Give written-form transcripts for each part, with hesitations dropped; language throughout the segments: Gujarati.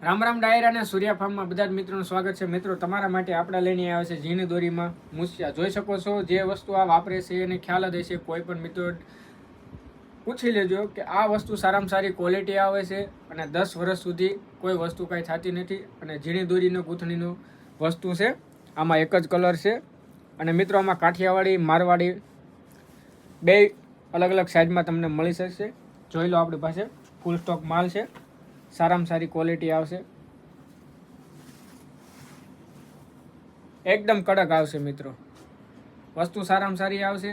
રામ રામ ડાયરા અને સૂર્યા ફાર્મમાં બધા જ મિત્રોનું સ્વાગત છે। મિત્રો તમારા માટે આપણે લઈને આવ્યા છે ઝીણી દોરીમાં મૂછિયા। જોઈ શકો છો જે વસ્તુ આ વાપરે છે એને ખ્યાલ જ હશે। કોઈ પણ મિત્રો પૂછી લેજો કે આ વસ્તુ સારામાં સારી ક્વોલિટી આવે છે અને 10 વર્ષ સુધી કોઈ વસ્તુ કાંઈ થતી નથી અને ઝીણી દોરીનો ગૂંથણીનું વસ્તુ છે। આમાં એક જ કલર છે અને મિત્રો આમાં કાઠિયાવાડી મારવાડી બે અલગ અલગ સાઇઝમાં તમને મળી શકશે। જોઈ લો આપણી પાસે ફૂલ સ્ટોક માલ છે, સારામાં સારી ક્વોલિટી આવશે, એકદમ કડક આવશે મિત્રો, વસ્તુ સારામાં સારી આવશે।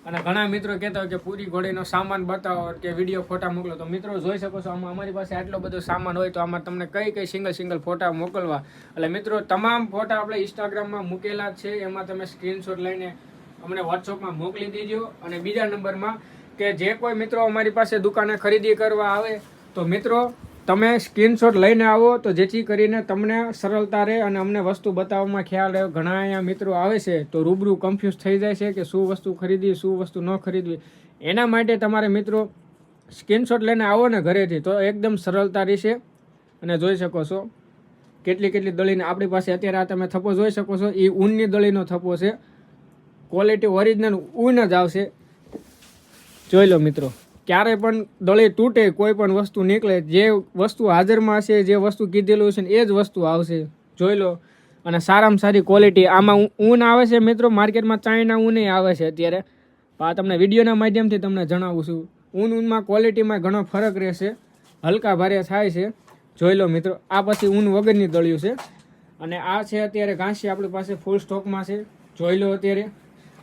અને ઘણા મિત્રો કહેતા હોય કે પૂરી ઘોડીનો સામાન બતાવો કે વિડીયો ફોટા મોકલો, તો મિત્રો જોઈ શકો છો આમાં અમારી પાસે આટલો બધો સામાન હોય તો આમાં તમને કઈ સિંગલ ફોટા મોકલવા, એટલે મિત્રો તમામ ફોટા આપણે ઇન્સ્ટાગ્રામમાં મૂકેલા છે, એમાં તમે સ્ક્રીનશોટ લઈને અમને વોટ્સઅપમાં મોકલી દેજો। અને બીજા નંબરમાં કે જે કોઈ મિત્રો અમારી પાસે દુકાને ખરીદી કરવા આવે તો મિત્રો તમે સ્ક્રીનશોટ લઈને આવો તો જેથી કરીને તમને સરળતા રહે અને અમને વસ્તુ બતાવવામાં ખ્યાલ રહે। ઘણા અહીંયા મિત્રો આવે છે તો રૂબરૂ કન્ફ્યુઝ થઈ જાય છે કે શું વસ્તુ ખરીદવી શું વસ્તુ ન ખરીદવી, એના માટે તમારે મિત્રો સ્ક્રીનશોટ લઈને આવો ને ઘરેથી તો એકદમ સરળતા રહેશે। અને જોઈ શકો છો કેટલી દળીને આપણી પાસે અત્યારે આ તમે થપ્પો જોઈ શકો છો, એ ઊનની દળીનો થપ્પો છે, ક્વોલિટી ઓરિજિનલ ઊન જ આવશે। જોઈ લો મિત્રો, ક્યારેય પણ દળી તૂટે, કોઈ પણ વસ્તુ નીકળે, જે વસ્તુ હાજરમાં હશે, જે વસ્તુ કીધેલું છે એ જ વસ્તુ આવશે। જોઈ લો, અને સારામાં સારી ક્વોલિટી આમાં ઊન આવે છે મિત્રો, માર્કેટમાં ચાઇના ઊન આવે છે અત્યારે, આ તમને વિડીયોના માધ્યમથી તમને જણાવું છું। ઊનમાં ક્વોલિટીમાં ઘણો ફરક રહેશે, હલકા ભારે થાય છે। જોઈ લો મિત્રો, આ પછી ઊન વગરની દળ્યું છે અને આ છે અત્યારે ઘાસિયા આપણી પાસે ફૂલ સ્ટોકમાં છે। જોઈ લો, અત્યારે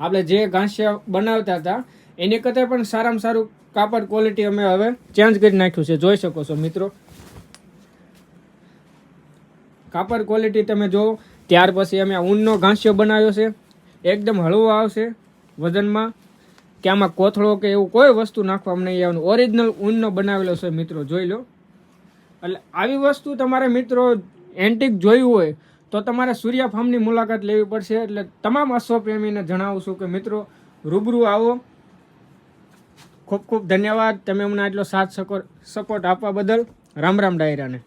આપણે જે ઘાસિયા બનાવતા હતા એની કરતાં પણ સારામાં સારું કાપડ ક્વોલિટી અમે હવે ચેન્જ કરી નાખ્યું છે। જોઈ શકો છો મિત્રો, કાપડ ક્વોલિટી તમે જુઓ। ત્યાર પછી અમે ઊનનો ઘાસિયો બનાવ્યો છે, એકદમ હળવો આવશે વજનમાં, કે આમાં કોથળો કે એવું કોઈ વસ્તુ નાખવામાં નહીં આવવાનું, ઓરિજિનલ ઊનનો બનાવેલો છે મિત્રો। જોઈ લો, એટલે આવી વસ્તુ તમારે મિત્રો એન્ટિક જોયું હોય તો તમારે સૂર્યા ફાર્મની મુલાકાત લેવી પડશે। એટલે તમામ અશ્વપ્રેમીને જણાવું છું કે મિત્રો રૂબરૂ આવો। ખૂબ ધન્યવાદ તમે અમને આટલો સાથ સપોર્ટ આપવા બદલ। રામ રામ ડાયરાને।